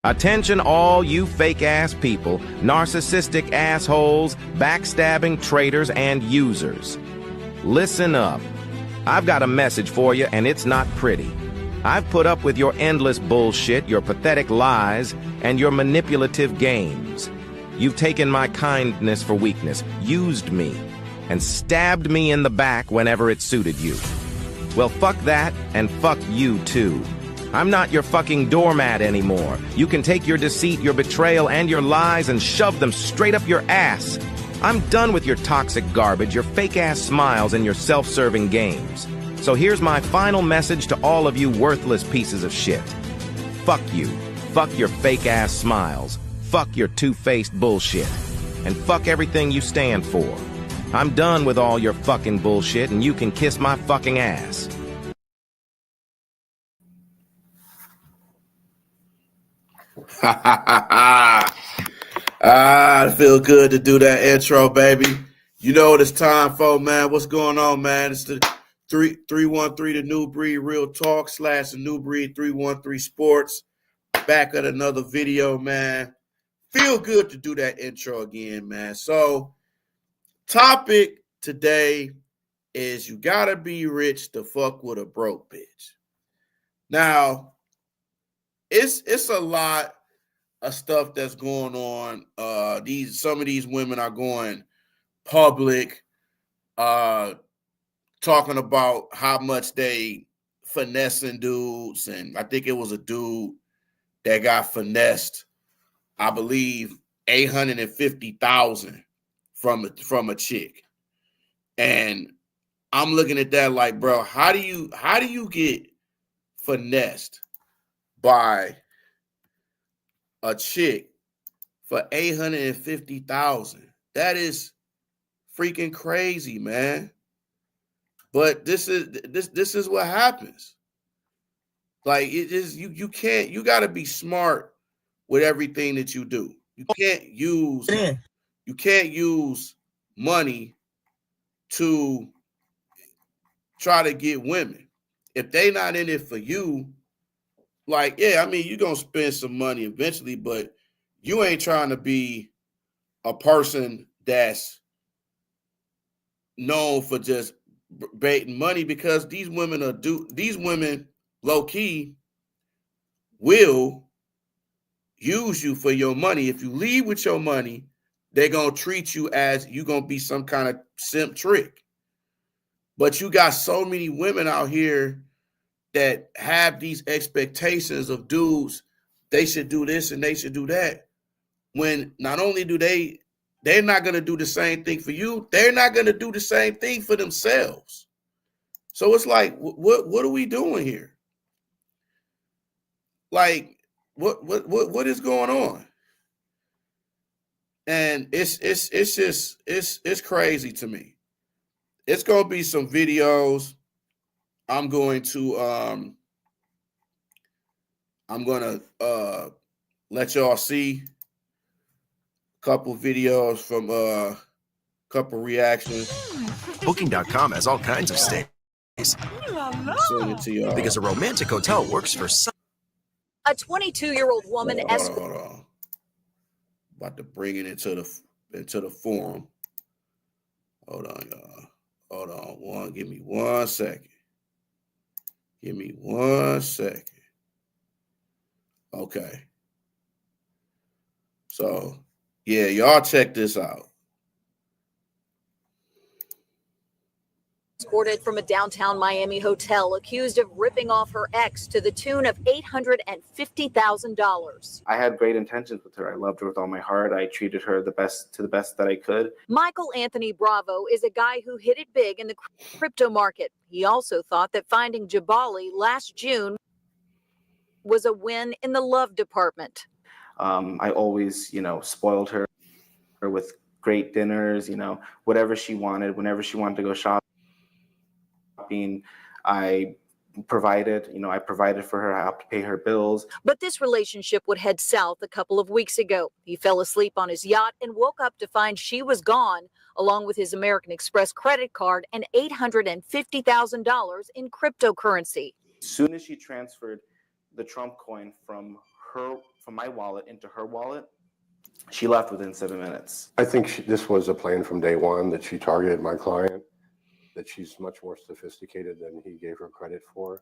Attention all you fake-ass people, narcissistic assholes, backstabbing traitors, and users. Listen up. I've got a message for you, and it's not pretty. I've put up with your endless bullshit, your pathetic lies, and your manipulative games. You've taken my kindness for weakness, used me, and stabbed me in the back whenever it suited you. Well, fuck that, and fuck you too. I'm not your fucking doormat anymore. You can take your deceit, your betrayal, and your lies and shove them straight up your ass. I'm done with your toxic garbage, your fake-ass smiles, and your self-serving games. So here's my final message to all of you worthless pieces of shit. Fuck you. Fuck your fake-ass smiles. Fuck your two-faced bullshit. And fuck everything you stand for. I'm done with all your fucking bullshit, and you can kiss my fucking ass. I feel good to do that intro, baby. You know what it's time for, man. What's going on, man? It's the 313 The New Breed Real Talk / The New Breed 313 Sports. Back at another video, man. Feel good to do that intro again, man. So, topic today is you gotta be rich to fuck with a broke bitch. Now, it's a lot of stuff that's going on. Some of these women are going public, talking about how much they finessing dudes, and I think it was a dude that got finessed, I believe, $850,000 from a chick. And I'm looking at that like, bro, how do you get finessed by a chick for $850,000? That is freaking crazy, man. But this is what happens. Like, it is, you got to be smart with everything that you do. You can't use money to try to get women. If they not in it for you, like, yeah, I mean, you're going to spend some money eventually, but you ain't trying to be a person that's known for just baiting money, because these women low key will use you for your money. If you leave with your money, they're going to treat you as you going to be some kind of simp trick. But you got so many women out here that have these expectations of dudes. They should do this and they should do that. When not only do they're not going to do the same thing for you, they're not going to do the same thing for themselves. So it's like, what are we doing here? Like, what is going on? And it's crazy to me. It's gonna be some videos. I'm going to let y'all see a couple videos from couple reactions. Booking.com has all kinds of stays. Send it to y'all. Because a romantic hotel works for some. A 22-year-old woman Hold on. About to bring it into the forum. Hold on, y'all. Hold on. Give me 1 second. Okay. So, yeah, y'all check this out. Escorted from a downtown Miami hotel, accused of ripping off her ex to the tune of $850,000. I had great intentions with her. I loved her with all my heart. I treated her the best that I could. Michael Anthony Bravo is a guy who hit it big in the crypto market. He also thought that finding Jabali last June was a win in the love department. I always, spoiled her with great dinners, whatever she wanted, whenever she wanted to go shopping. I provided for her. I helped pay her bills. But this relationship would head south a couple of weeks ago. He fell asleep on his yacht and woke up to find she was gone, along with his American Express credit card and $850,000 in cryptocurrency. As soon as she transferred the Trump coin from my wallet into her wallet. She left within 7 minutes. I think this was a plan from day one, that she targeted my client, that she's much more sophisticated than he gave her credit for.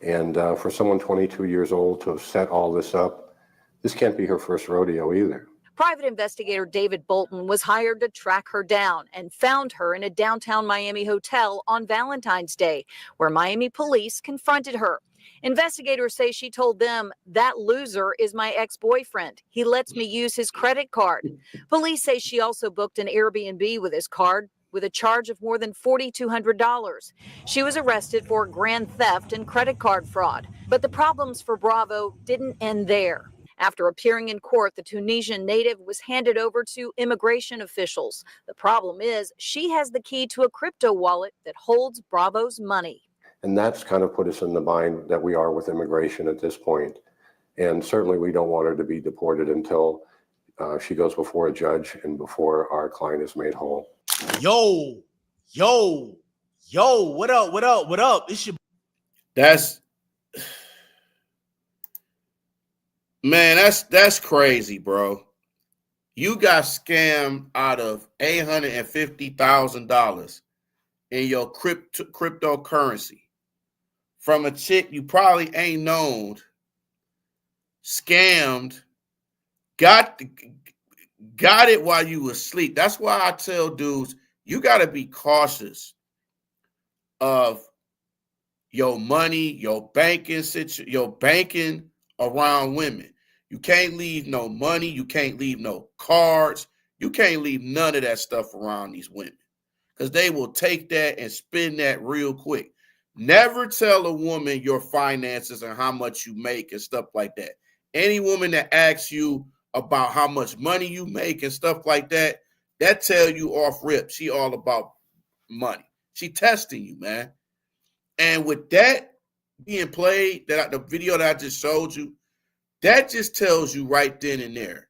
And for someone 22 years old to have set all this up, this can't be her first rodeo either. Private investigator David Bolton was hired to track her down and found her in a downtown Miami hotel on Valentine's Day, where Miami police confronted her. Investigators say she told them, "That loser is my ex-boyfriend. He lets me use his credit card." Police say she also booked an Airbnb with his card with a charge of more than $4,200. She was arrested for grand theft and credit card fraud. But the problems for Bravo didn't end there. After appearing in court, the Tunisian native was handed over to immigration officials. The problem is she has the key to a crypto wallet that holds Bravo's money. And that's kind of put us in the bind that we are with immigration at this point. And certainly we don't want her to be deported until she goes before a judge and before our client is made whole. Yo, what up? It's your That's crazy, bro. You got scammed out of $850,000 in your cryptocurrency from a chick you probably ain't known, scammed, got it while you were asleep. That's why I tell dudes, you got to be cautious of your money, your banking around women. You can't leave no money. You can't leave no cards. You can't leave none of that stuff around these women because they will take that and spend that real quick. Never tell a woman your finances and how much you make and stuff like that. Any woman that asks you about how much money you make and stuff like that, that tell you off rip. She all about money. She testing you, man. And with that being played, the video that I just showed you, that just tells you right then and there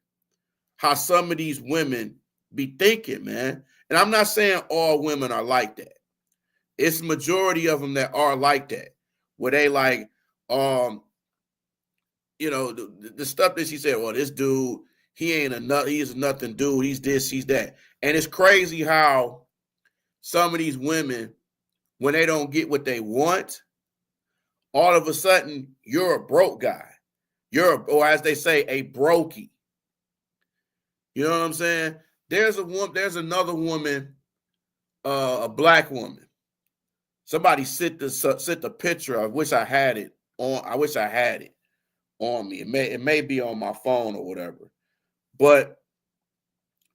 how some of these women be thinking, man. And I'm not saying all women are like that. It's the majority of them that are like that, where they like, the stuff that she said, well, this dude, he is a nothing dude. He's this, he's that. And it's crazy how some of these women, when they don't get what they want, all of a sudden you're a broke guy. Or as they say, a brokey. You know what I'm saying? There's another woman, a black woman. Somebody sent the picture. I wish I had it on me. It may be on my phone or whatever. But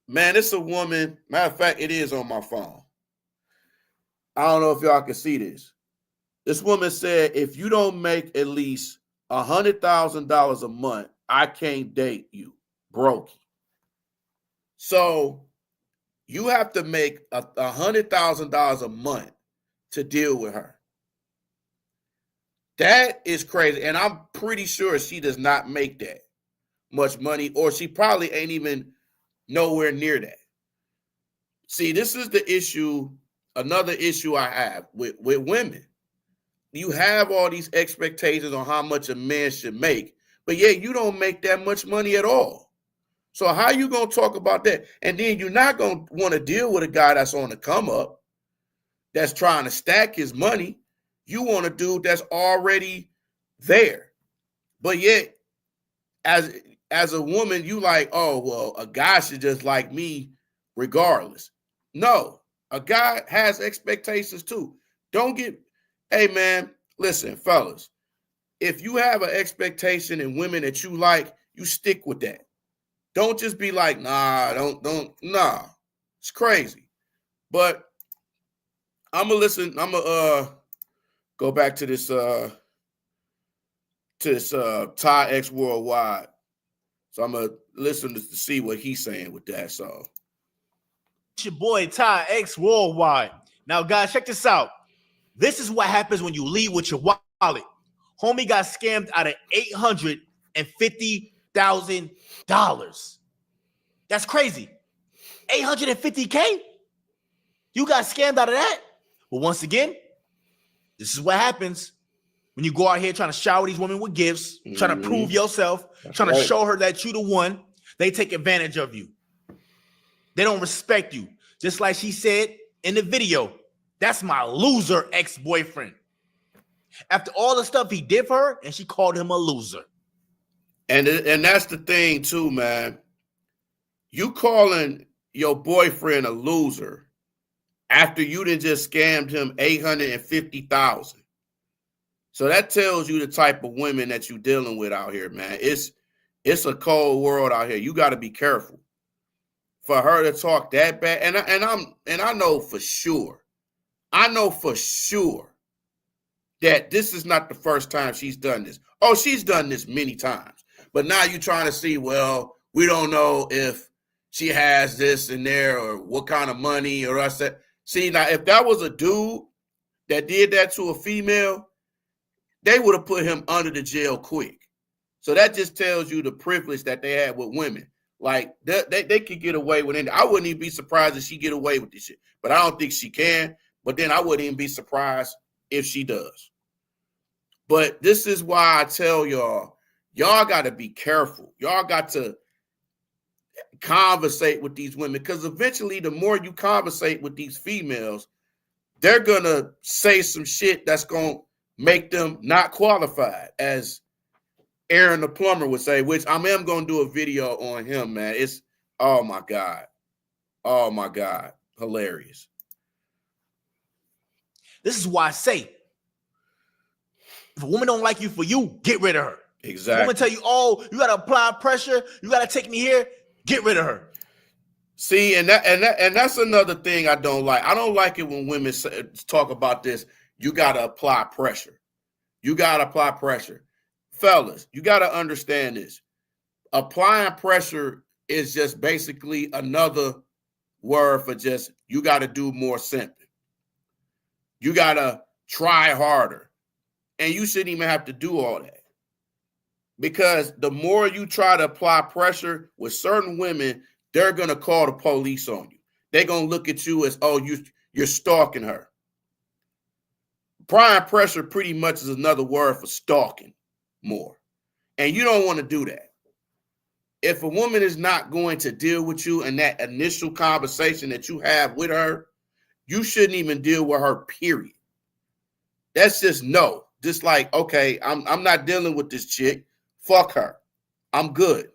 man, it's a woman. Matter of fact, it is on my phone. I don't know if y'all can see this. This woman said, if you don't make at least $100,000 a month, I can't date you. Broke. So you have to make $100,000 a month to deal with her. That is crazy. And I'm pretty sure she does not make that much money, or she probably ain't even nowhere near that. See, this is the issue, another issue I have with women. You have all these expectations on how much a man should make, but yet you don't make that much money at all. So how you going to talk about that? And then you're not going to want to deal with a guy that's on the come up, that's trying to stack his money. You want a dude that's already there. But yet, as a woman, you like, oh, well, a guy should just like me regardless. No, a guy has expectations too. Hey, man, listen, fellas, if you have an expectation in women that you like, you stick with that. Don't just be like, nah. It's crazy. But I'm going to go back to this Ty X Worldwide. So I'm going to listen to see what he's saying with that. So it's your boy Ty X Worldwide. Now, guys, check this out. This is what happens when you leave with your wallet. Homie got scammed out of $850,000. That's crazy. $850K? You got scammed out of that? Well, once again, this is what happens when you go out here trying to shower these women with gifts, trying to prove yourself, trying to right. show her that you the one, they take advantage of you. They don't respect you. Just like she said in the video, that's my loser ex-boyfriend. After all the stuff he did for her, and she called him a loser. And that's the thing too, man. You calling your boyfriend a loser after you done just scammed him $850,000. So that tells you the type of women that you're dealing with out here, man. It's a cold world out here. You got to be careful. For her to talk that bad, and I know for sure that this is not the first time she's done this. Oh, she's done this many times. But now you're trying to see, well, we don't know if she has this in there or what kind of money or us. See, now if that was a dude that did that to a female, they would have put him under the jail quick. So that just tells you the privilege that they had with women. Like they could get away with it. I wouldn't even be surprised if she get away with this shit. But I don't think she can. But then I wouldn't even be surprised if she does. But this is why I tell y'all got to be careful. Y'all got to conversate with these women, because eventually the more you conversate with these females, they're going to say some shit that's going to make them not qualified, as Aaron the plumber would say, which I am going to do a video on him, man. It's, oh my God, hilarious. This is why I say, if a woman don't like you for you, get rid of her. Exactly. If a woman tell you, oh, you got to apply pressure, you got to take me here, get rid of her. See, and that's another thing I don't like. I don't like it when women talk about this. You got to apply pressure. You got to apply pressure. Fellas, you got to understand this. Applying pressure is just basically another word for just, you got to do more simping. You got to try harder. And you shouldn't even have to do all that. Because the more you try to apply pressure with certain women, they're going to call the police on you. They're going to look at you as, oh, you're stalking her. Applying pressure pretty much is another word for stalking more. And you don't want to do that. If a woman is not going to deal with you in that initial conversation that you have with her, you shouldn't even deal with her, period. That's just no. Just like, okay, I'm not dealing with this chick. Fuck her. I'm good.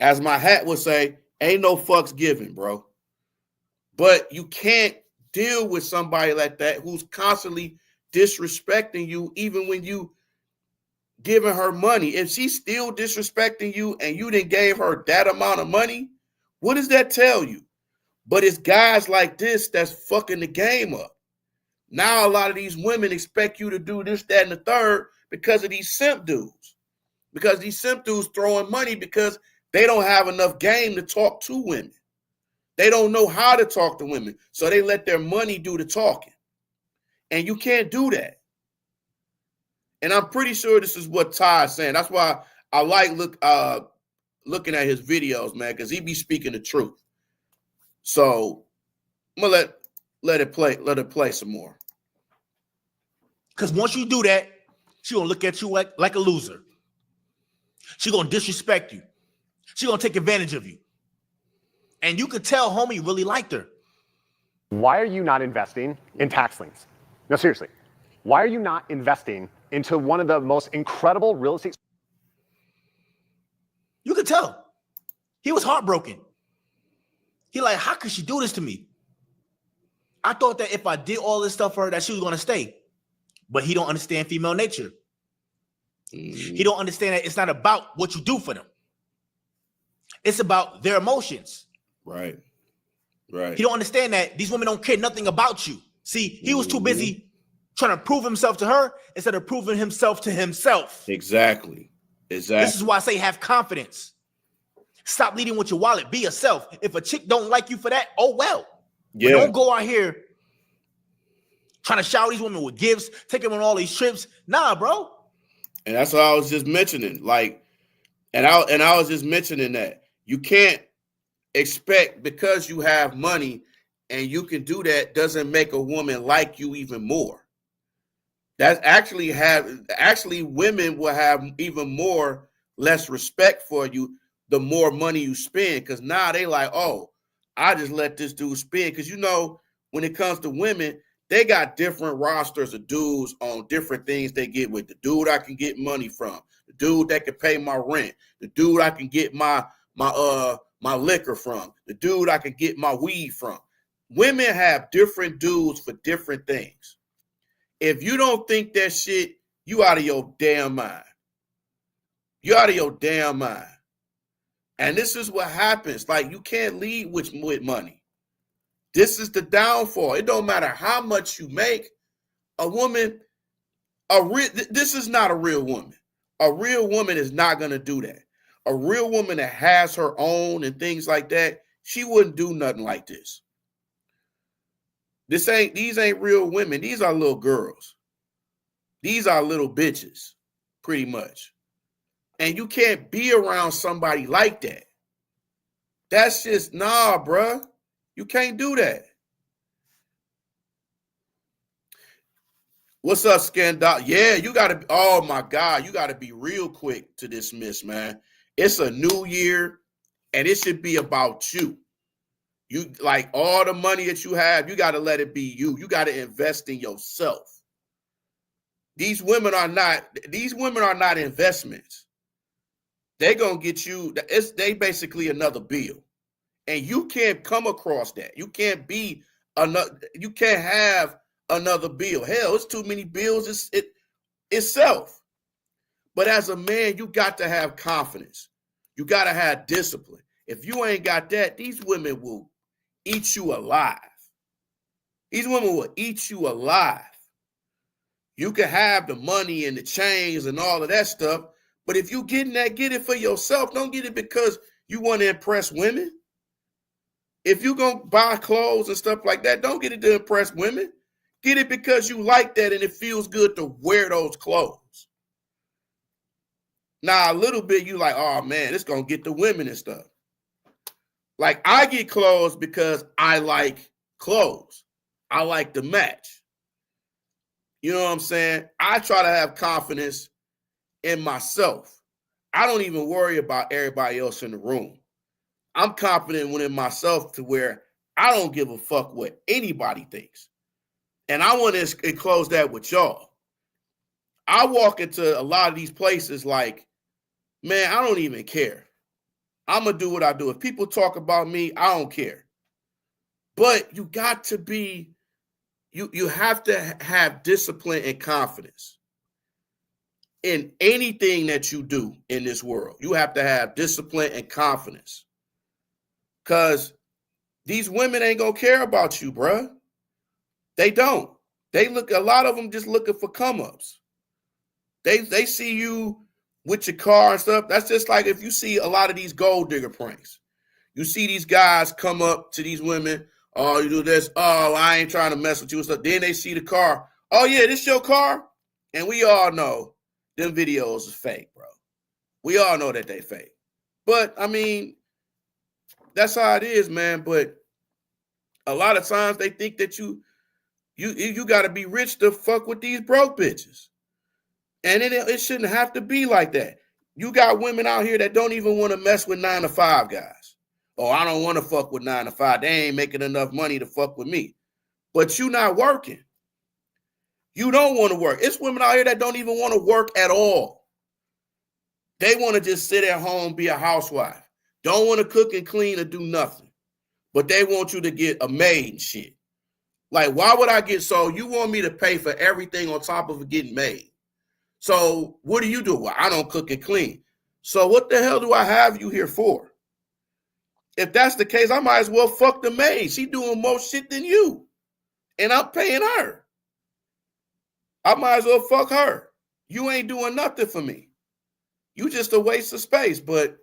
As my hat would say, ain't no fucks given, bro. But you can't deal with somebody like that who's constantly disrespecting you, even when you giving her money. If she's still disrespecting you and you didn't gave her that amount of money, what does that tell you? But it's guys like this that's fucking the game up. Now a lot of these women expect you to do this, that, and the third because of these simp dudes. Because these simp dudes throwing money because they don't have enough game to talk to women. They don't know how to talk to women. So they let their money do the talking. And you can't do that. And I'm pretty sure this is what Ty's saying. That's why I like looking at his videos, man, because he be speaking the truth. So I'm gonna let it play some more. Because once you do that, she gonna look at you like a loser. She gonna disrespect you. She gonna take advantage of you. And you could tell homie really liked her. Why are you not investing in tax liens? No, seriously. Why are you not investing into one of the most incredible real estate? You could tell. He was heartbroken. He like, how could she do this to me? I thought that if I did all this stuff for her, that she was going to stay. But he don't understand female nature. He don't understand that it's not about what you do for them. It's about their emotions. Right. He don't understand that these women don't care nothing about you. See, he was too busy trying to prove himself to her instead of proving himself to himself. Exactly. This is why I say have confidence. Stop leading with your wallet. Be yourself. If a chick don't like you for that, oh well. Yeah. But don't go out here trying to shower these women with gifts, take them on all these trips. Nah, bro. And that's what I was just mentioning. Like, and I was just mentioning that you can't expect because you have money and you can do that doesn't make a woman like you even more. That's actually women will have even more less respect for you the more money you spend, because now they like, oh, I just let this dude spend. Because when it comes to women, they got different rosters of dudes on different things they get with. The dude I can get money from, the dude that can pay my rent, the dude I can get my liquor from, the dude I can get my weed from. Women have different dudes for different things. If you don't think that shit, you out of your damn mind. You out of your damn mind. And this is what happens. Like, you can't lead with money. This is the downfall. It don't matter how much you make. A woman, this is not a real woman. A real woman is not going to do that. A real woman that has her own and things like that, she wouldn't do nothing like this. These ain't real women. These are little girls. These are little bitches, pretty much. And you can't be around somebody like that. That's just, nah, bruh. You can't do that. What's up, Scandal? Yeah, you got to, oh my God, you got to be real quick to dismiss, man. It's a new year, and it should be about you. You, like, all the money that you have, you got to let it be you. You got to invest in yourself. These women are not investments. They're going to get you, they basically another bill. And you can't come across that. You can't have another bill. Hell, it's too many bills itself. But as a man, you got to have confidence. You got to have discipline. If you ain't got that, these women will eat you alive. These women will eat you alive. You can have the money and the chains and all of that stuff, but if you getting that, get it for yourself. Don't get it because you want to impress women. If you gonna buy clothes and stuff like that, don't get it to impress women. Get it because you like that and it feels good to wear those clothes. Now, a little bit, you like, oh man, it's gonna get the women and stuff. Like, I get clothes because I like clothes. I like to match. You know what I'm saying? I try to have confidence in myself. I don't even worry about everybody else in the room. I'm confident within myself to where I don't give a fuck what anybody thinks. And I want to enclose that with y'all. I walk into a lot of these places like, man, I don't even care. I'm going to do what I do. If people talk about me, I don't care. But you got to be, you have to have discipline and confidence in anything that you do in this world. You have to have discipline and confidence. Because these women ain't going to care about you, bruh. They don't. A lot of them just looking for come-ups. They see you with your car and stuff. That's just like if you see a lot of these gold digger pranks. You see these guys come up to these women. Oh, you do this. Oh, I ain't trying to mess with you and stuff. Then they see the car. Oh, yeah, this your car? And we all know them videos is fake, bro. We all know that they fake. But, I mean, that's how it is, man. But a lot of times they think that you got to be rich to fuck with these broke bitches. And it shouldn't have to be like that. You got women out here that don't even want to mess with 9-to-5 guys. Oh, I don't want to fuck with 9-to-5. They ain't making enough money to fuck with me. But you not working. You don't want to work. It's women out here that don't even want to work at all. They want to just sit at home, be a housewife. Don't want to cook and clean or do nothing. But they want you to get a maid and shit. Like, why would I get, so you want me to pay for everything on top of it getting made? So what do you do? Well, I don't cook and clean. So what the hell do I have you here for? If that's the case, I might as well fuck the maid. She doing more shit than you. And I'm paying her. I might as well fuck her. You ain't doing nothing for me. You just a waste of space. But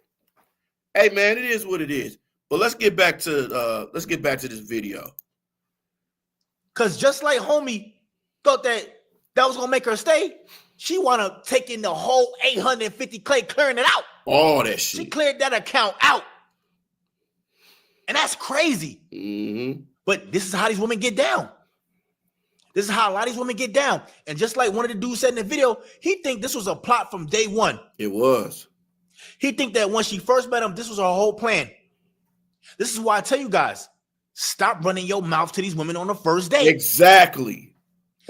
hey, man, it is what it is. But let's get back to this video. Cause just like homie thought that was gonna make her stay, she wanna take in the whole 850K, clearing it out. All that shit. She cleared that account out. And that's crazy. Mm-hmm. But this is how these women get down. This is how a lot of these women get down. And just like one of the dudes said in the video, he think this was a plot from day one. It was. He think that when she first met him, this was her whole plan. This is why I tell you guys, stop running your mouth to these women on the first date. Exactly.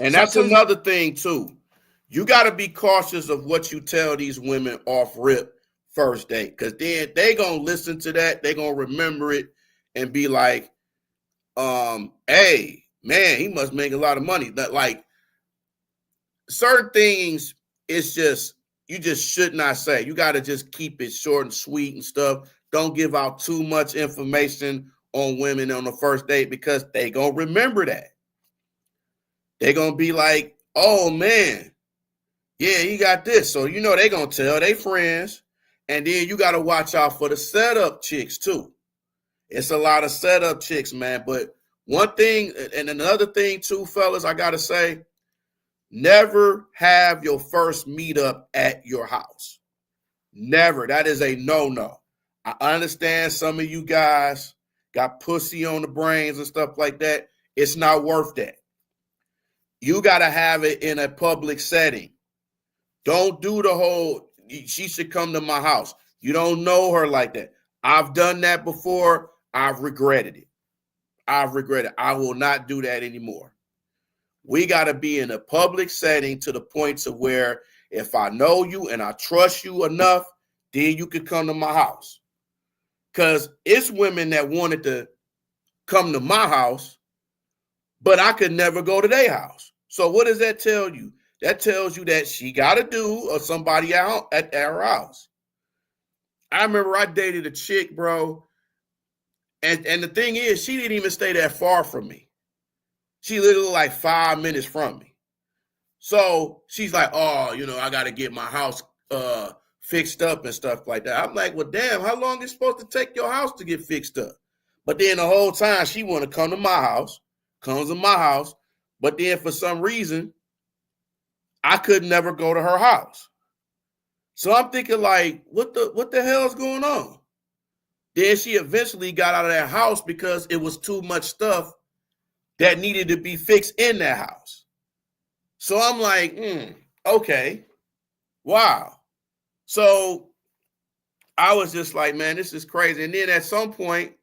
And So that's I tell you- another thing too. You got to be cautious of what you tell these women off rip first date, because then they gonna listen to that, they gonna remember it and be like, hey, man, he must make a lot of money. That, like, certain things, it's just, you just should not say. You got to just keep it short and sweet and stuff. Don't give out too much information on women on the first date, because they gonna remember that. They gonna be like, oh man, yeah, he got this. So you know they gonna tell their friends. And then you got to watch out for the setup chicks too. It's a lot of setup chicks, man. But one thing, and another thing too, fellas, I got to say, never have your first meetup at your house. Never. That is a no-no. I understand some of you guys got pussy on the brains and stuff like that. It's not worth that. You got to have it in a public setting. Don't do the whole, she should come to my house. You don't know her like that. I've done that before. I've regretted it. I will not do that anymore. We got to be in a public setting to the point to where if I know you and I trust you enough, then you can come to my house. Because it's women that wanted to come to my house, but I could never go to their house. So what does that tell you? That tells you that she got to do or somebody out at her house. I remember I dated a chick, bro. And the thing is, she didn't even stay that far from me. She literally like 5 minutes from me. So she's like, oh, you know, I got to get my house fixed up and stuff like that. I'm like, well, damn, how long is it supposed to take your house to get fixed up? But then the whole time she want to come to my house, comes to my house. But then for some reason, I could never go to her house. So I'm thinking like, what the hell is going on? Then she eventually got out of that house because it was too much stuff that needed to be fixed in that house. So I'm like, okay, wow. So I was just like, man, this is crazy. And then at some point,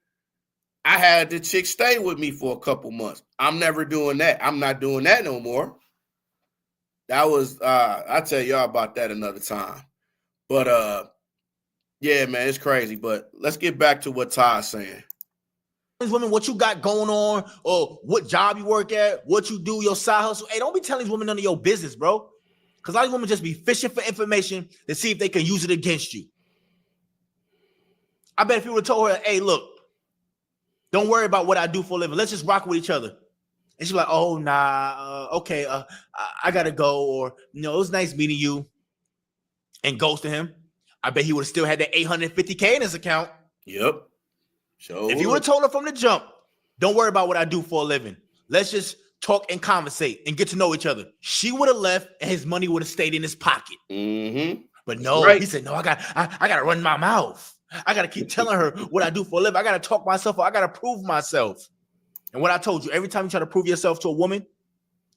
I had the chick stay with me for a couple months. I'm never doing that. I'm not doing that no more. That was, I'll tell y'all about that another time. But yeah, man, it's crazy. But let's get back to what Todd's saying. These women, what you got going on, or what job you work at, what you do, your side hustle. Hey, don't be telling these women none of your business, bro. Because a lot of women just be fishing for information to see if they can use it against you. I bet if you would have told her, hey, look, don't worry about what I do for a living. Let's just rock with each other. And she's like, oh, nah, okay, I got to go. Or, you know, it was nice meeting you. And goes to him. I bet he would have still had that $850K in his account. Yep. So if you would have told her from the jump, don't worry about what I do for a living. Let's just talk and conversate and get to know each other. She would have left and his money would have stayed in his pocket. Mm-hmm. But no, right. He said, no, I got to run my mouth. I got to keep telling her what I do for a living. I got to talk myself. I got to prove myself. And what I told you, every time you try to prove yourself to a woman,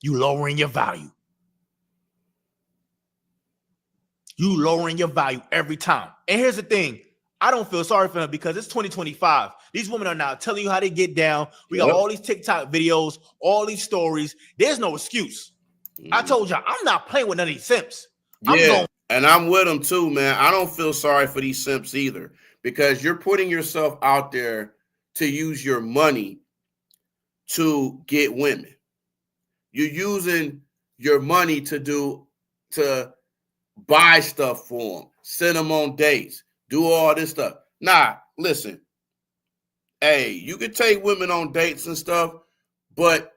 you lowering your value. You lowering your value every time. And here's the thing. I don't feel sorry for them because it's 2025. These women are now telling you how they get down. We got all these TikTok videos, all these stories. There's no excuse. I told you, I'm not playing with none of these simps. And I'm with them too, man. I don't feel sorry for these simps either, because you're putting yourself out there to use your money to get women. You're using your money to buy stuff for them, send them on dates, do all this stuff. Nah, listen. Hey, you can take women on dates and stuff, but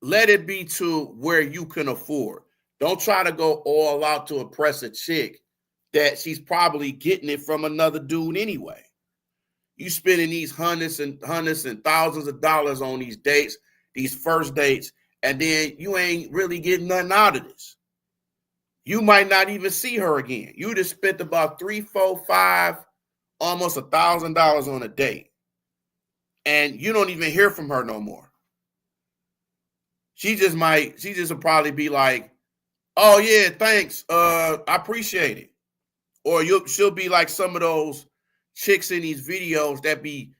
let it be to where you can afford. Don't try to go all out to impress a chick that she's probably getting it from another dude anyway. You spending these hundreds and thousands of dollars on these dates, these first dates, and then you ain't really getting nothing out of this. You might not even see her again. You just spent about $300, $400, $500, almost $1,000 on a date. And you don't even hear from her no more. she just will probably be like, oh yeah, thanks. I appreciate it. Or she'll be like some of those chicks in these videos that be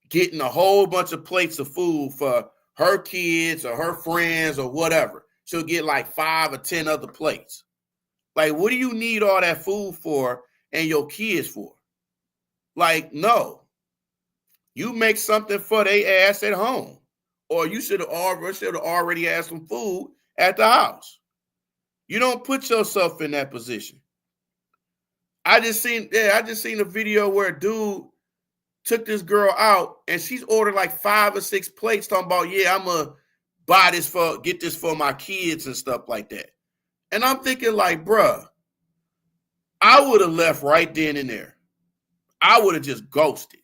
getting a whole bunch of plates of food for her kids or her friends or whatever. She'll get like 5 or 10 other plates. Like, what do you need all that food for and your kids for? Like, no. You make something for their ass at home. Or you should have already had some food at the house. You don't put yourself in that position. I just seen a video where a dude took this girl out and she's ordered like 5 or 6 plates talking about, yeah, I'm going to get this for my kids and stuff like that. And I'm thinking like, bruh, I would have left right then and there. I would have just ghosted.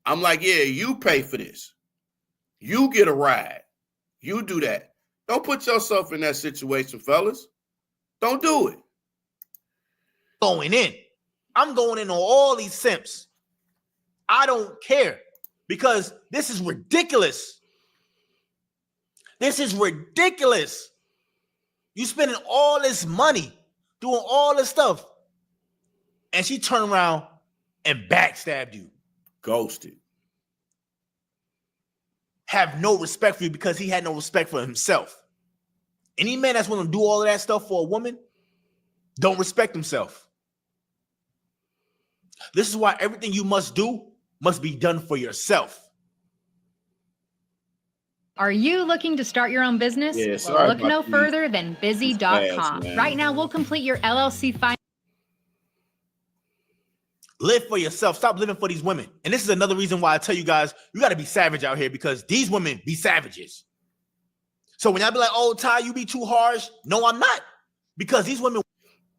I'm like, yeah, you pay for this. You get a ride. You do that. Don't put yourself in that situation, fellas. Don't do it. Going in. I'm going in on all these simps. I don't care because this is ridiculous. This is ridiculous. You spending all this money doing all this stuff, and she turned around and backstabbed you. Ghosted. Have no respect for you because he had no respect for himself. Any man that's willing to do all of that stuff for a woman don't respect himself. This is why everything you must do must be done for yourself. Are you looking to start your own business? Yeah, well, look no further than busy.com. Right now, we'll complete your LLC finance. Live for yourself. Stop living for these women. And this is another reason why I tell you guys, you got to be savage out here because these women be savages. So when y'all be like, oh, Ty, you be too harsh. No, I'm not. Because these women.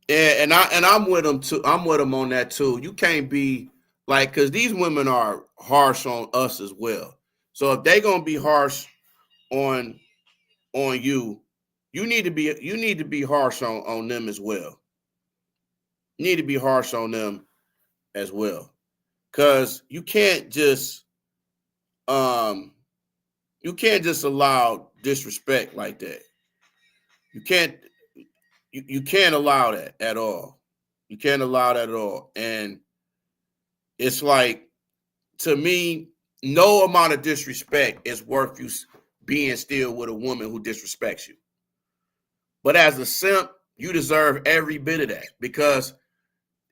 Yeah, and I'm with them too. I'm with them on that too. You can't be like, because these women are harsh on us as well. So if they're gonna be harsh on you, you need to be harsh on them as well. You need to be harsh on them as well. Because you can't just allow disrespect like that. You can't allow that at all. You can't allow that at all. And it's like, to me, no amount of disrespect is worth you being still with a woman who disrespects you. But as a simp, you deserve every bit of that, because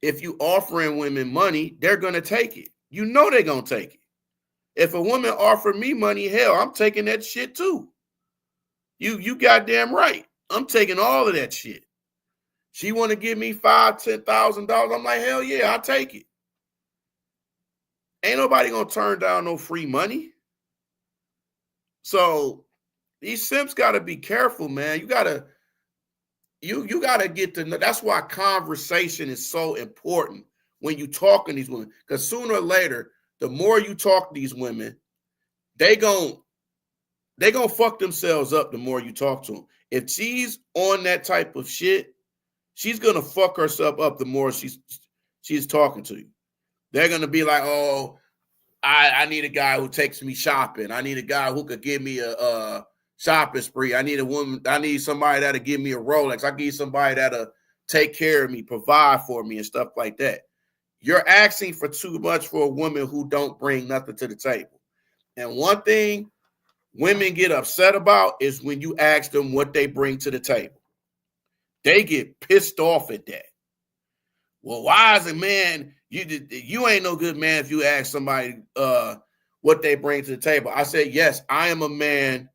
if you offering women money, they're going to take it. You know they're going to take it. If a woman offered me money, hell, I'm taking that shit too. You goddamn right. I'm taking all of that shit. She want to give me $5,000, $10,000. I'm like, hell yeah, I'll take it. Ain't nobody going to turn down no free money. So these simps got to be careful, man. You got to get to know. That's why conversation is so important when you talk to these women. Because sooner or later, the more you talk to these women, they gonna fuck themselves up the more you talk to them. If she's on that type of shit, she's gonna fuck herself up the more she's talking to you. They're gonna be like, oh, I need a guy who takes me shopping. I need a guy who could give me a shopping spree. I need a woman. I need somebody that'll give me a Rolex. I need somebody that'll take care of me, provide for me, and stuff like that. You're asking for too much for a woman who don't bring nothing to the table. And one thing women get upset about is when you ask them what they bring to the table. They get pissed off at that. Well, why is a man, you ain't no good man if you ask somebody what they bring to the table. I say, yes, I am a man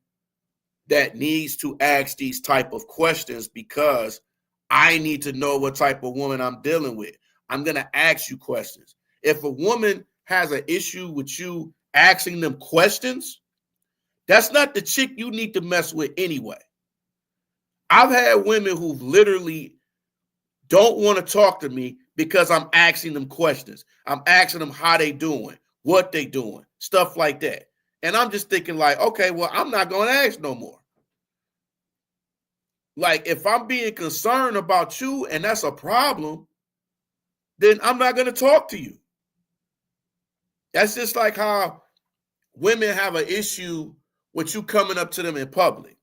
that needs to ask these type of questions because I need to know what type of woman I'm dealing with. I'm going to ask you questions. If a woman has an issue with you asking them questions, that's not the chick you need to mess with anyway. I've had women who literally don't want to talk to me because I'm asking them questions. I'm asking them how they doing, what they doing, stuff like that. And I'm just thinking like, okay, well, I'm not going to ask no more. Like, if I'm being concerned about you and that's a problem, then I'm not going to talk to you. That's just like how women have an issue with you coming up to them in public.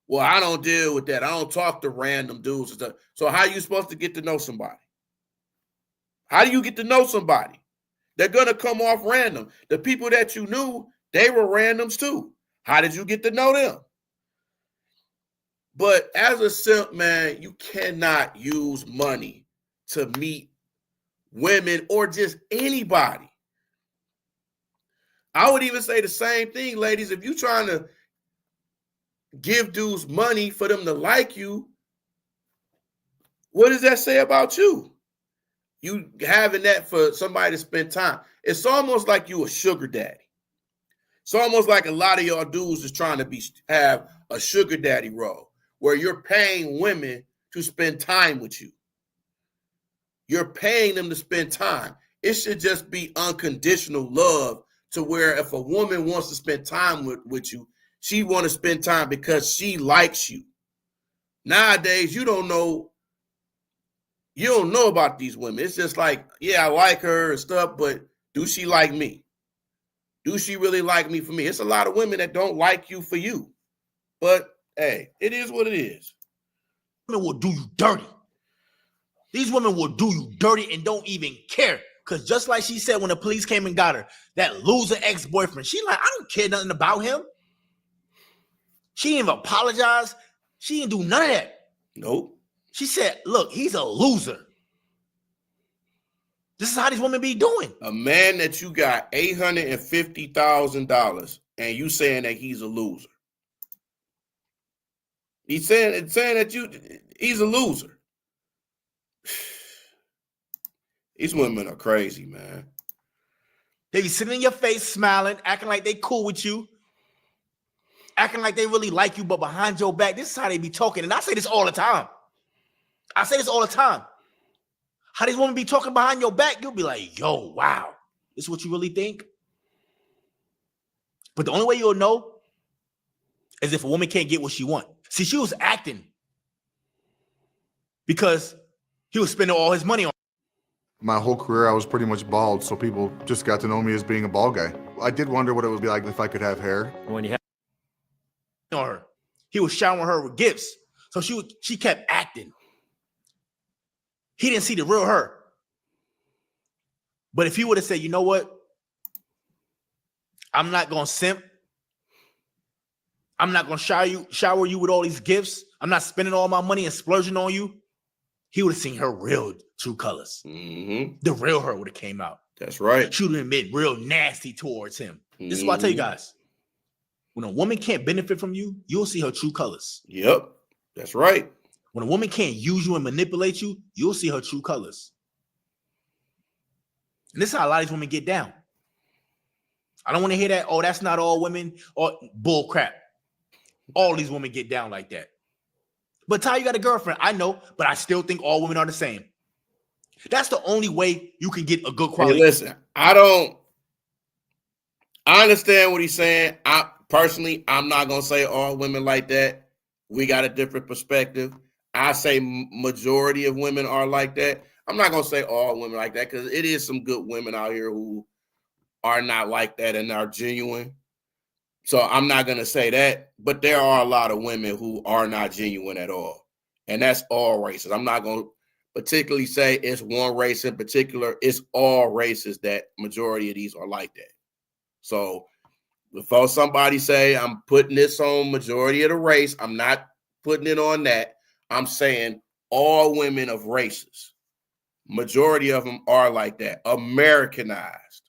Well, I don't deal with that. I don't talk to random dudes and stuff. So how are you supposed to get to know somebody? How do you get to know somebody? They're going to come off random. The people that you knew, they were randoms too. How did you get to know them? But as a simp, man, you cannot use money to meet women or just anybody. I would even say the same thing, ladies. If you're trying to give dudes money for them to like you, what does that say about you? You having that for somebody to spend time. It's almost like you a sugar daddy. It's almost like a lot of y'all dudes is trying to have a sugar daddy role where you're paying women to spend time with you. You're paying them to spend time. It should just be unconditional love to where if a woman wants to spend time with you, she want to spend time because she likes you. Nowadays, you don't know about these women. It's just like, yeah, I like her and stuff, but do she like me? Do she really like me for me? It's a lot of women that don't like you for you. But, hey, it is what it is. Women will do you dirty. These women will do you dirty and don't even care. Because just like she said when the police came and got her, that loser ex-boyfriend, she like, I don't care nothing about him. She didn't even apologize. She didn't do none of that. Nope. She said, look, he's a loser. This is how these women be doing. A man that you got $850,000 and you saying that he's a loser. He's saying that he's a loser. These women are crazy, man. They be sitting in your face, smiling, acting like they cool with you, acting like they really like you, but behind your back, this is how they be talking. And I say this all the time. How these women be talking behind your back, you'll be like, yo, wow, this is what you really think? But the only way you'll know is if a woman can't get what she wants. See, she was acting because he was spending all his money on. My whole career, I was pretty much bald, so people just got to know me as being a bald guy. I did wonder what it would be like if I could have hair. When you have her, he was showering her with gifts, so she kept acting. He didn't see the real her. But if he would have said, you know what? I'm not going to simp. I'm not going to shower you with all these gifts. I'm not spending all my money and splurging on you. He would have seen her real true colors. Mm-hmm. The real her would have came out. That's right. She would have been real nasty towards him. Mm-hmm. This is what I tell you guys. When a woman can't benefit from you, you'll see her true colors. Yep. That's right. When a woman can't use you and manipulate you, you'll see her true colors. And this is how a lot of these women get down. I don't want to hear that, oh, that's not all women, or bull crap. All these women get down like that. But Ty, you got a girlfriend. I know, but I still think all women are the same. That's the only way you can get a good quality. Hey, listen, I understand what he's saying. I'm not going to say all women like that. We got a different perspective. I say majority of women are like that. I'm not going to say all women like that because it is some good women out here who are not like that and are genuine. So I'm not going to say that, but there are a lot of women who are not genuine at all. And that's all races. I'm not going to particularly say it's one race in particular. It's all races that majority of these are like that. So before somebody say I'm putting this on majority of the race, I'm not putting it on that. I'm saying all women of races, majority of them are like that. Americanized.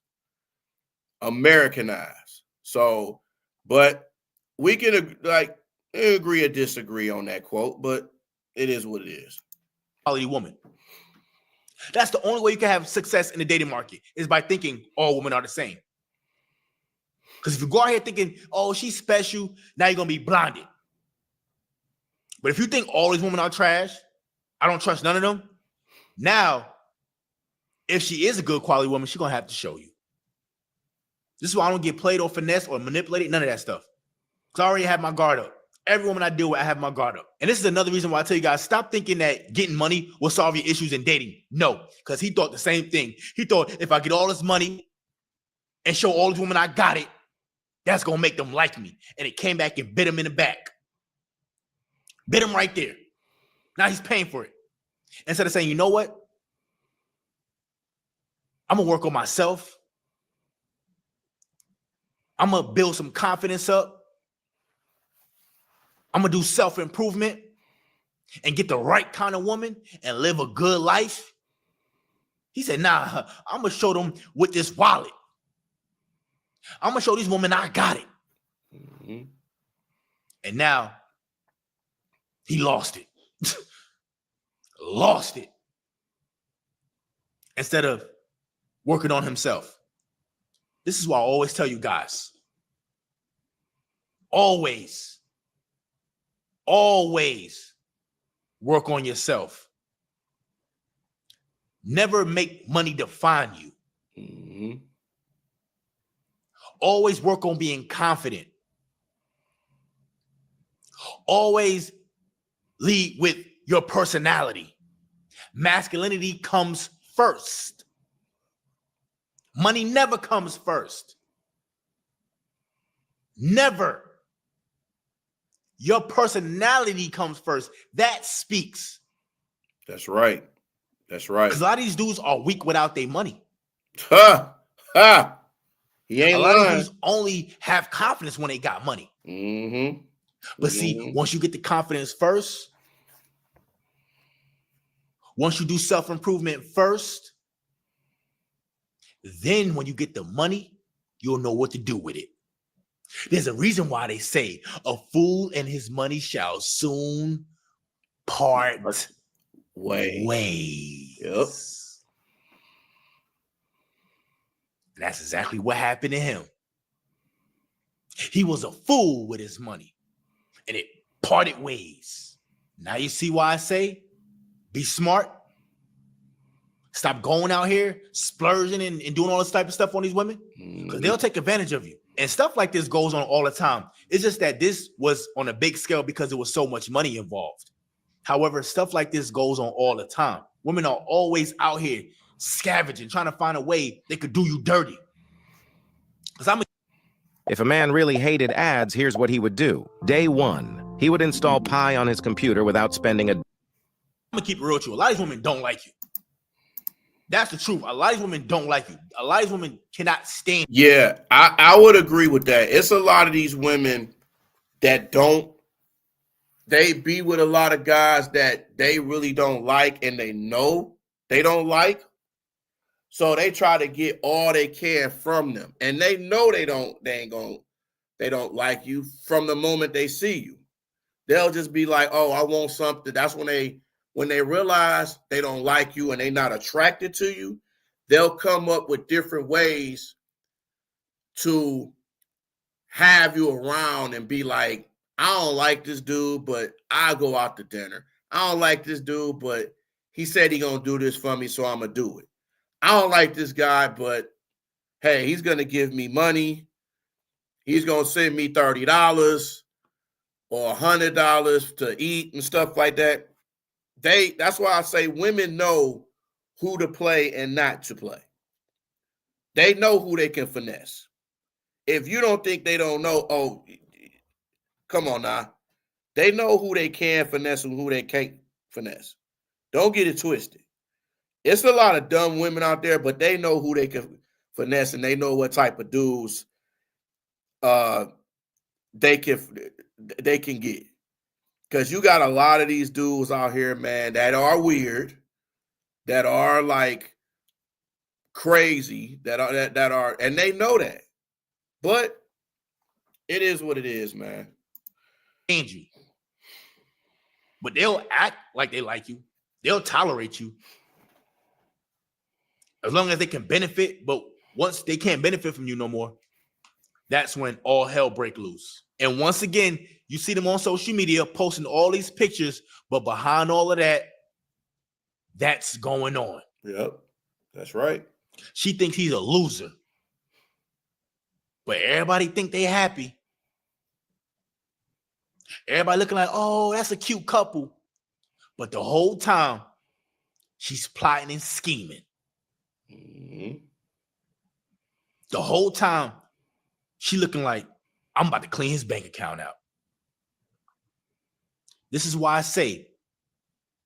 So, but we can agree or disagree on that quote, but it is what it is. Quality woman. That's the only way you can have success in the dating market is by thinking all women are the same. Because if you go out here thinking, oh, she's special, now you're going to be blinded. But if you think all these women are trash, I don't trust none of them. Now, if she is a good quality woman, she's going to have to show you. This is why I don't get played or finessed or manipulated, none of that stuff. Because I already have my guard up. Every woman I deal with, I have my guard up. And this is another reason why I tell you guys, stop thinking that getting money will solve your issues in dating. No, because he thought the same thing. He thought if I get all this money and show all these women I got it, that's going to make them like me. And it came back and bit him in the back. Bit him right there. Now he's paying for it. Instead of saying, you know what? I'm going to work on myself. I'm going to build some confidence up. I'm going to do self-improvement and get the right kind of woman and live a good life. He said, nah, I'm going to show them with this wallet. I'm going to show these women I got it. Mm-hmm. And now he lost it. Lost it. Instead of working on himself. This is why I always tell you guys. Always work on yourself. Never make money define you. Mm-hmm. Always work on being confident. Always lead with your personality. Masculinity comes first. Money never comes first. Never. Your personality comes first. That speaks. That's right. That's right. Because a lot of these dudes are weak without their money. Ha! Ha! He ain't a lot lying. of dudes only have confidence when they got money. Mm-hmm. But see, once you get the confidence first, once you do self-improvement first, then when you get the money, you'll know what to do with it. There's a reason why they say a fool and his money shall soon part ways. Yep. And that's exactly what happened to him. He was a fool with his money, and it parted ways. Now you see why I say be smart. Stop going out here splurging and doing all this type of stuff on these women, because they'll take advantage of you. And stuff like this goes on all the time. It's just that this was on a big scale because there was so much money involved. However, stuff like this goes on all the time. Women are always out here scavenging, trying to find a way they could do you dirty. If a man really hated ads, here's what he would do. Day one, he would install Pi on his computer without spending a... I'm gonna keep it real with you. A lot of these women don't like you. That's the truth. A lot of these women don't like you. A lot of these women cannot stand you. Yeah, I would agree with that. It's a lot of these women that they be with a lot of guys that they really don't like, and they know they don't like. So they try to get all they can from them. And they know they don't like you from the moment they see you. They'll just be like, oh, I want something. That's when they realize they don't like you and they're not attracted to you, they'll come up with different ways to have you around and be like, I don't like this dude, but I'll go out to dinner. I don't like this dude, but he said he gonna do this for me, so I'm gonna do it. I don't like this guy, but hey, he's gonna give me money. He's gonna send me $30 or $100 to eat and stuff like that. That's why I say women know who to play and not to play. They know who they can finesse. If you don't think they don't know, oh, come on now. They know who they can finesse and who they can't finesse. Don't get it twisted. It's a lot of dumb women out there, but they know who they can finesse and they know what type of dudes they can get. Because you got a lot of these dudes out here, man, that are weird, that are like crazy, that are, and they know that. But it is what it is, man. You. But they'll act like they like you. They'll tolerate you. As long as they can benefit, but once they can't benefit from you no more, that's when all hell break loose. And once again, you see them on social media posting all these pictures, but behind all of that, that's going on. Yep, that's right. She thinks he's a loser. But everybody think they happy. Everybody looking like, oh, that's a cute couple. But the whole time, she's plotting and scheming. Mm-hmm. The whole time, she looking like, I'm about to clean his bank account out. This is why I say,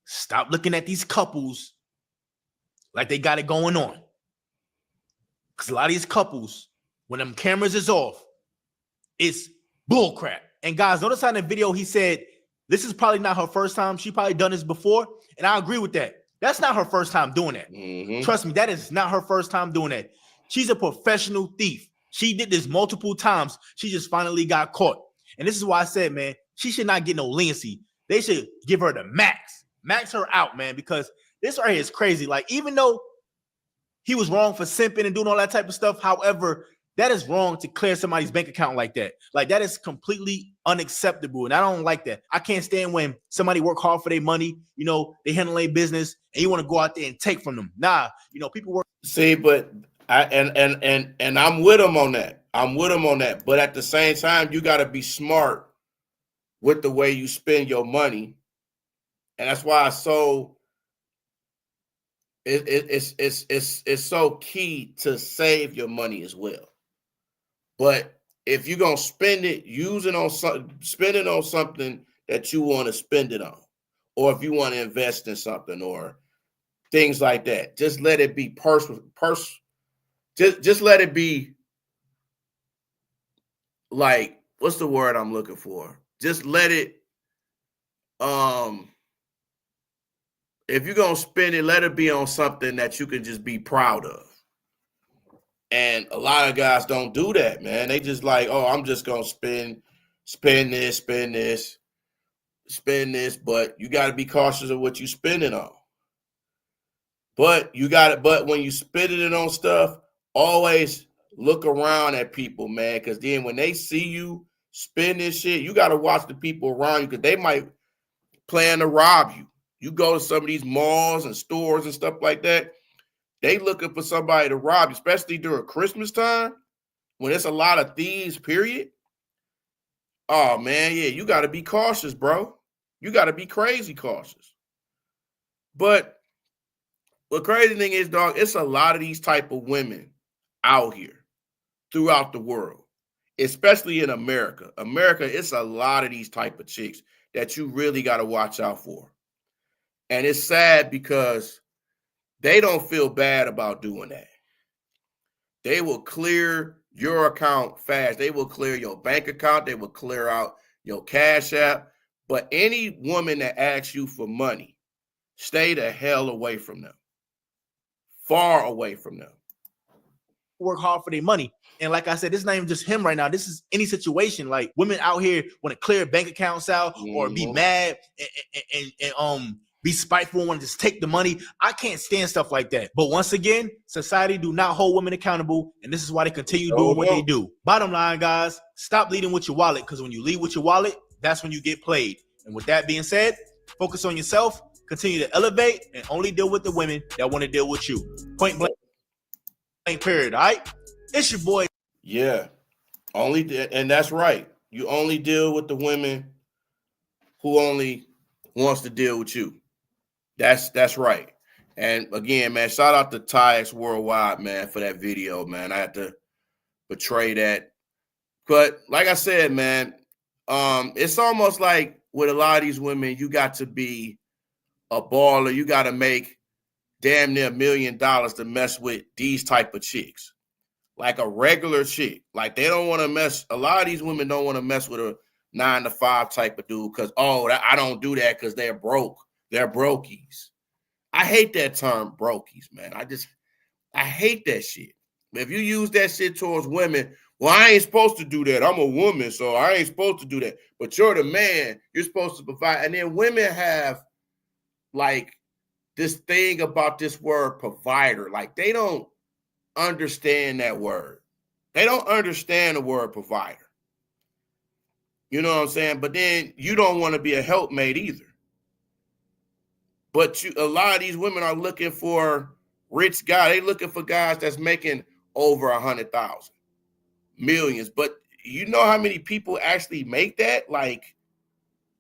stop looking at these couples like they got it going on. Because a lot of these couples, when them cameras is off, it's bullcrap. And guys, notice how in the video he said, this is probably not her first time. She probably done this before. And I agree with that. That's not her first time doing that. Trust me, that is not her first time doing that. She's a professional thief. She did this multiple times. She just finally got caught. And this is why I said, man, she should not get no leniency. They should give her the max. Max her out, man, because this right here is crazy. Like, even though he was wrong for simping and doing all that type of stuff, however, that is wrong to clear somebody's bank account like that. Like, that is completely unacceptable. And I don't like that. I can't stand when somebody work hard for their money, you know, they handle their business, and you want to go out there and take from them. Nah, you know, people work. See, but and I'm with him on that. I'm with him on that. But at the same time, you got to be smart with the way you spend your money. And that's why it's so key to save your money as well. But if you're gonna spend it, spend it on something that you want to spend it on, or if you want to invest in something or things like that, just let it be just let it be like, what's the word I'm looking for? Just let it if you're gonna spend it, let it be on something that you can just be proud of. And a lot of guys don't do that, man. They just like, oh, I'm just gonna spend this. But you got to be cautious of what you spending on. But when you spending it on stuff, always look around at people, man. Because then when they see you spend this shit, you got to watch the people around you, because they might plan to rob you. You go to some of these malls and stores and stuff like that, they looking for somebody to rob you, especially during Christmas time when it's a lot of thieves, period. Oh, man, yeah, you got to be cautious, bro. You got to be crazy cautious. But the crazy thing is, dog, it's a lot of these type of women out here throughout the world, especially in America. It's a lot of these type of chicks that you really got to watch out for. And it's sad because they don't feel bad about doing that. They will clear your account fast. They will clear your bank account. They will clear out your Cash App. But any woman that asks you for money, stay the hell away from them. Far away from them. Work hard for their money. And like I said, this is not even just him right now. This is any situation. Like, women out here want to clear bank accounts out or be mad and be spiteful and want to just take the money. I can't stand stuff like that. But once again, society do not hold women accountable, and this is why they continue doing what they do. Bottom line, guys, stop leading with your wallet, because when you lead with your wallet, that's when you get played. And with that being said, focus on yourself, continue to elevate, and only deal with the women that want to deal with you. Point blank, period. All right? It's your boy. Yeah. And that's right. You only deal with the women who only wants to deal with you. That's right. And again, man, shout out to TyX Worldwide, man, for that video, man. I had to betray that. But like I said, man, it's almost like with a lot of these women, you got to be a baller. You got to make damn near $1 million to mess with these type of chicks. Like a regular chick. Like, they don't want to mess. A lot of these women don't want to mess with a 9-to-5 type of dude because, I don't do that because they're broke. They're brokies. I hate that term, brokies, man. I hate that shit. If you use that shit towards women, well, I ain't supposed to do that. I'm a woman, so I ain't supposed to do that. But you're the man. You're supposed to provide. And then women have, like, this thing about this word provider. Like, they don't understand that word. They don't understand the word provider. You know what I'm saying? But then you don't want to be a helpmate either. But a lot of these women are looking for rich guys. They're looking for guys that's making over 100,000, millions. But you know how many people actually make that? Like,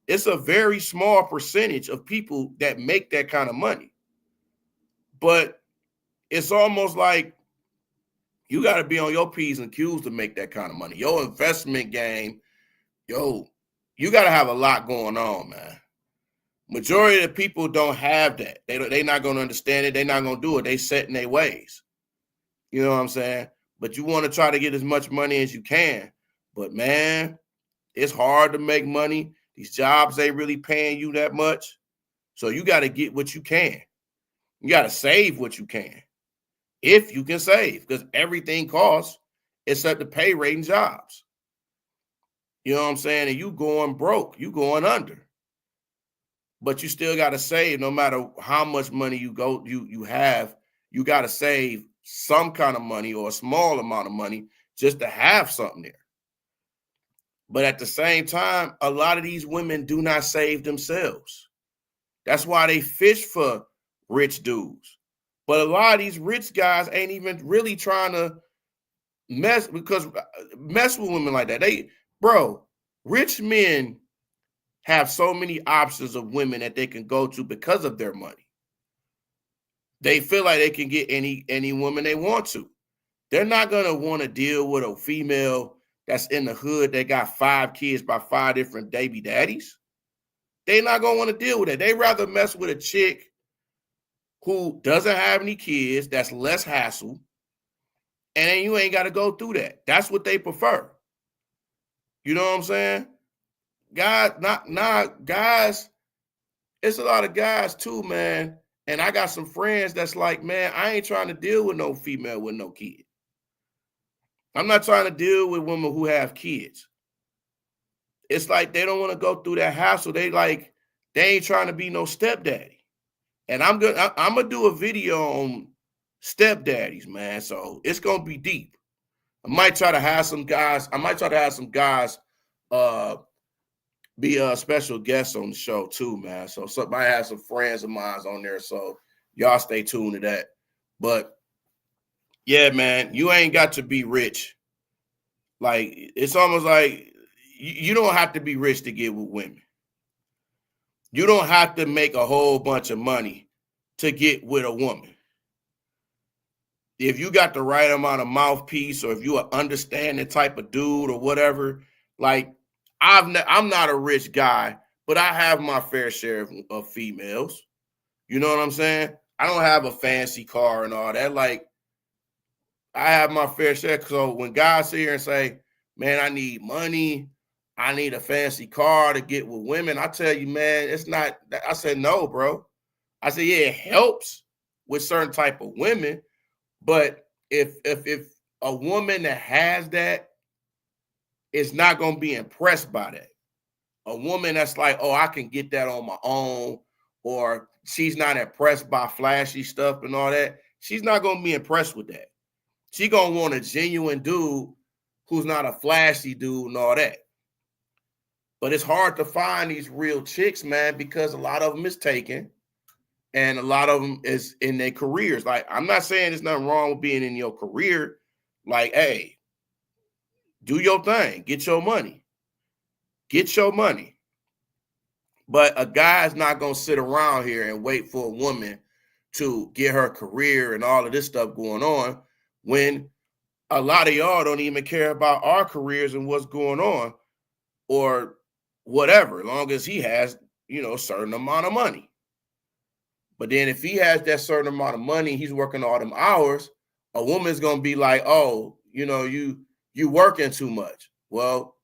it's a very small percentage of people that make that kind of money. But it's almost like you got to be on your P's and Q's to make that kind of money. Your investment game, you got to have a lot going on, man. Majority of the people don't have that. They're not going to understand it. They're not going to do it. They set in their ways. You know what I'm saying? But you want to try to get as much money as you can. But, man, it's hard to make money. These jobs ain't really paying you that much. So you got to get what you can. You got to save what you can, if you can save, because everything costs except the pay rate and jobs. You know what I'm saying? And you going broke. You going under. But you still got to save no matter how much money you have. You got to save some kind of money or a small amount of money just to have something there. But at the same time, a lot of these women do not save themselves. That's why they fish for rich dudes. But a lot of these rich guys ain't even really trying to mess with women like that. Rich men have so many options of women that they can go to because of their money. They feel like they can get any woman they want to. They're not going to want to deal with a female that's in the hood that got 5 kids by 5 different baby daddies. They're not going to want to deal with it. They'd rather mess with a chick who doesn't have any kids, that's less hassle, and then you ain't got to go through that. That's what they prefer. You know what I'm saying? Guys, guys, it's a lot of guys too, man. And I got some friends that's like, man, I ain't trying to deal with no female with no kid. I'm not trying to deal with women who have kids. It's like they don't want to go through that hassle. They ain't trying to be no stepdaddy. And I'm gonna do a video on stepdaddies, man. So it's gonna be deep. I might try to have some guys. Be special guests on the show too, man. So somebody has some friends of mine on there. So y'all stay tuned to that. But yeah, man, you ain't got to be rich. Like, it's almost like you don't have to be rich to get with women. You don't have to make a whole bunch of money to get with a woman. If you got the right amount of mouthpiece, or if you an understanding type of dude or whatever, like, I'm not a rich guy, but I have my fair share of females. You know what I'm saying? I don't have a fancy car and all that. Like, I have my fair share. So when guys sit here and say, man, I need money, I need a fancy car to get with women, I tell you, man, it's not. I said, no, bro. I said, yeah, it helps with certain type of women. But if a woman that has that is not going to be impressed by that. A woman that's like, oh, I can get that on my own, or she's not impressed by flashy stuff and all that, she's not going to be impressed with that. She going to want a genuine dude who's not a flashy dude and all that. But it's hard to find these real chicks, man, because a lot of them is taken and a lot of them is in their careers. Like, I'm not saying there's nothing wrong with being in your career. Like, hey, do your thing. Get your money. Get your money. But a guy's not going to sit around here and wait for a woman to get her career and all of this stuff going on when a lot of y'all don't even care about our careers and what's going on or whatever, as long as he has, a certain amount of money. But then if he has that certain amount of money, he's working all them hours, a woman's going to be like, oh, you working too much. Well,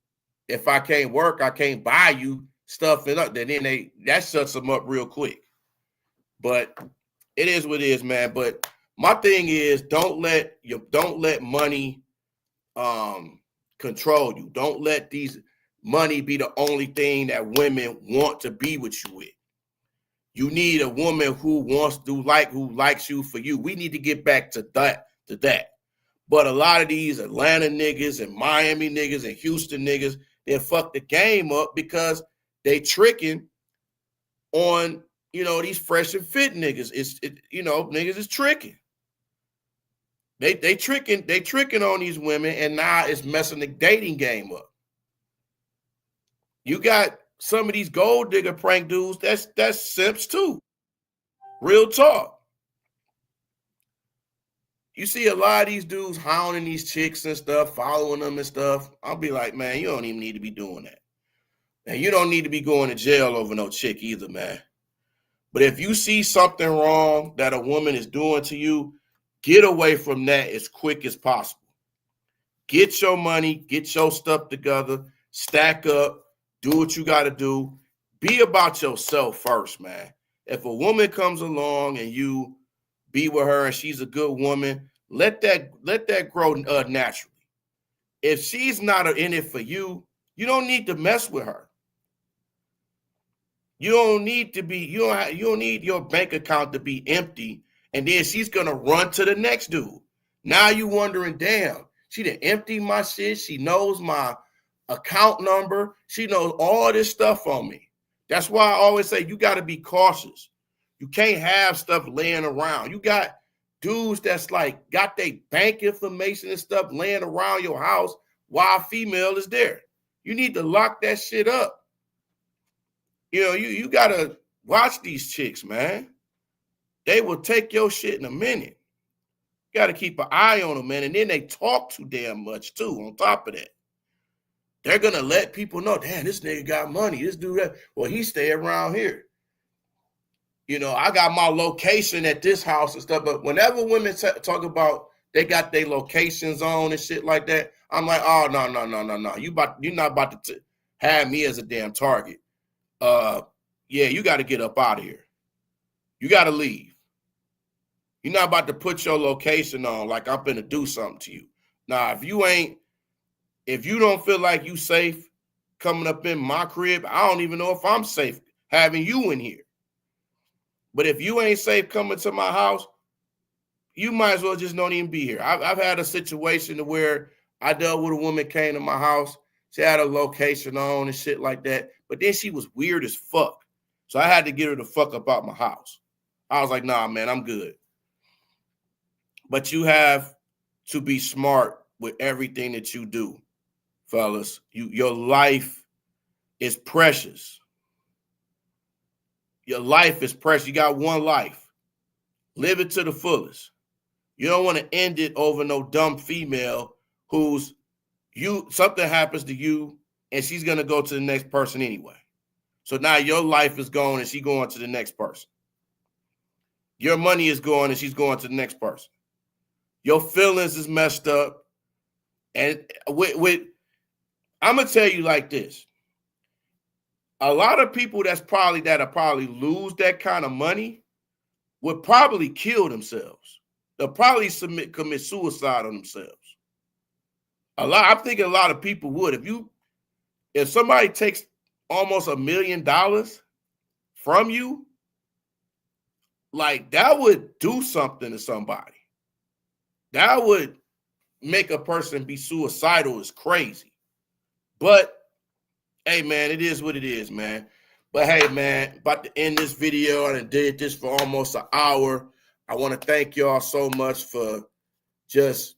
if I can't work, I can't buy you stuff, and then that shuts them up real quick. But it is what it is, man. But my thing is, don't let money control you. Don't let these money be the only thing that women want to be with you with. You need a woman who likes you for you. We need to get back to that. But a lot of these Atlanta niggas and Miami niggas and Houston niggas, they fuck the game up because they tricking on, these fresh and fit niggas. Niggas is tricking. They tricking on these women, and now it's messing the dating game up. You got some of these gold digger prank dudes, that's simps too. Real talk. You see a lot of these dudes hounding these chicks and stuff, following them and stuff. I'll be like, man, you don't even need to be doing that. And you don't need to be going to jail over no chick either, man. But if you see something wrong that a woman is doing to you, get away from that as quick as possible. Get your money, get your stuff together, stack up, do what you got to do. Be about yourself first, man. If a woman comes along and you be with her and she's a good woman, let that grow naturally. If she's not in it for you, you don't need to mess with her. You don't need to be, you don't need your bank account to be empty, and then she's gonna run to the next dude. Now you wondering, damn, she done emptied my shit. She knows my account number. She knows all this stuff on me. That's why I always say you got to be cautious. You can't have stuff laying around. You got dudes that's like got their bank information and stuff laying around your house while a female is there. You need to lock that shit up. You know, you got to watch these chicks, man. They will take your shit in a minute. You got to keep an eye on them, man. And then they talk too damn much, too, on top of that. They're going to let people know, damn, this nigga got money. This dude, that. Well, he stay around here. You know, I got my location at this house and stuff. But whenever women talk about they got their locations on and shit like that, I'm like, oh, no. You're not about to have me as a damn target. Yeah, you got to get up out of here. You got to leave. You're not about to put your location on like I'm going to do something to you. Now, if you don't feel like you safe coming up in my crib, I don't even know if I'm safe having you in here. But if you ain't safe coming to my house, you might as well just don't even be here. I've had a situation where I dealt with a woman came to my house. She had a location on and shit like that. But then she was weird as fuck. So I had to get her the fuck up out my house. I was like, nah, man, I'm good. But you have to be smart with everything that you do, fellas. Your life is precious. Your life is precious. You got one life. Live it to the fullest. You don't want to end it over no dumb female who's something happens to you and she's going to go to the next person anyway. So now your life is gone and she's going to the next person. Your money is gone and she's going to the next person. Your feelings is messed up. And I'm going to tell you like this. A lot of people that'll probably lose that kind of money would probably kill themselves. They'll probably commit suicide on themselves. I'm thinking a lot of people would. If somebody takes almost $1 million from you, like that would do something to somebody. That would make a person be suicidal. Is crazy. But hey, man, it is what it is, man. But hey, man, about to end this video. I did this for almost an hour. I want to thank y'all so much for just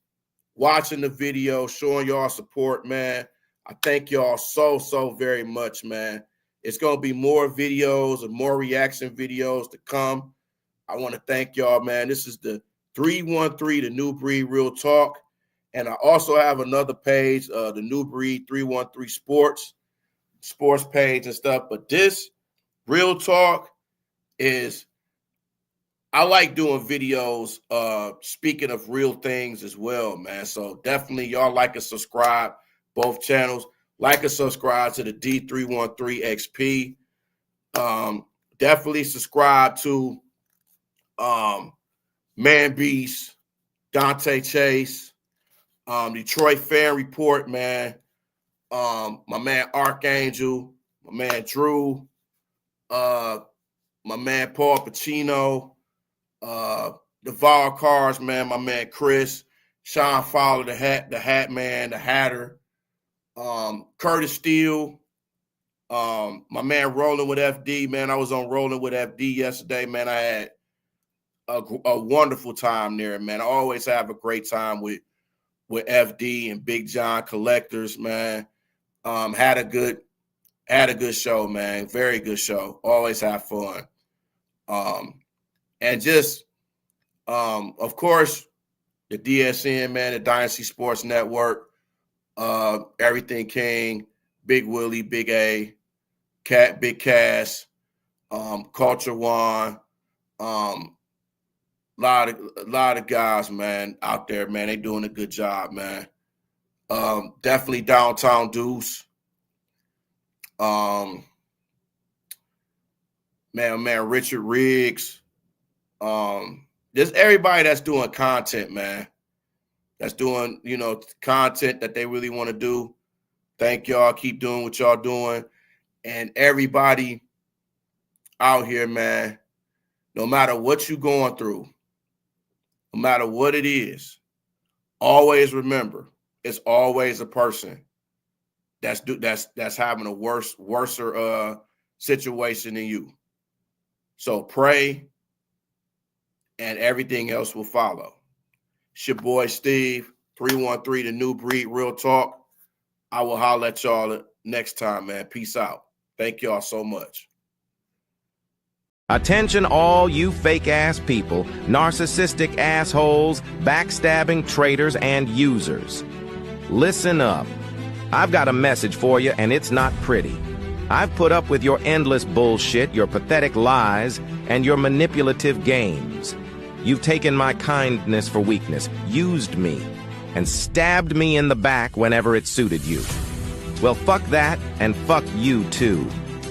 watching the video, showing y'all support, man. I thank y'all so very much, man. It's going to be more videos and more reaction videos to come. I want to thank y'all, man. This is the 313, the New Breed Real Talk. And I also have another page, the New Breed 313 sports page and stuff. But this Real Talk is, I like doing videos, speaking of real things as well, man. So definitely y'all like and subscribe, both channels. Like and subscribe to the D313XP. Definitely subscribe to Man Beast, Dante Chase, Detroit Fan Report, man. My man Archangel, my man Drew, my man Paul Pacino, Deval Cars, man, my man Chris, Sean Fowler, the Hat Man, the Hatter, Curtis Steele, my man Rolling with FD, man. I was on Rolling with FD yesterday, man. I had a wonderful time there, man. I always have a great time with FD and Big John Collectors, man. Had a good show, man. Very good show. Always have fun. And just, of course, the DSN, man, the Dynasty Sports Network, Everything King, Big Willie, Big A, Big Cass, Culture One, lot of guys, man, out there, man. They doing a good job, man. Definitely Downtown Deuce. Man, Richard Riggs. Just everybody that's doing content, man. That's doing, content that they really want to do. Thank y'all. Keep doing what y'all doing. And everybody out here, man, no matter what you're going through, no matter what it is, always remember, it's always a person that's having a worser situation than you. So pray, and everything else will follow. It's your boy Steve, 313 The New Breed, Real Talk. I will holler at y'all next time, man. Peace out. Thank y'all so much. Attention all you fake-ass people, narcissistic assholes, backstabbing traitors, and users. Listen up. I've got a message for you, and it's not pretty. I've put up with your endless bullshit, your pathetic lies, and your manipulative games. You've taken my kindness for weakness, used me, and stabbed me in the back whenever it suited you. Well, fuck that, and fuck you too.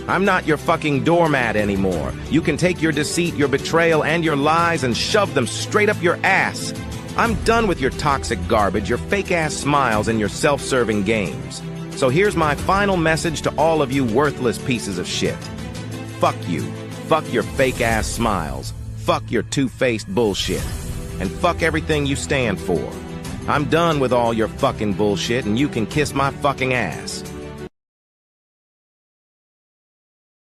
I'm not your fucking doormat anymore. You can take your deceit, your betrayal, and your lies and shove them straight up your ass. I'm done with your toxic garbage, your fake-ass smiles, and your self-serving games. So here's my final message to all of you worthless pieces of shit. Fuck you. Fuck your fake-ass smiles. Fuck your two-faced bullshit. And fuck everything you stand for. I'm done with all your fucking bullshit, and you can kiss my fucking ass.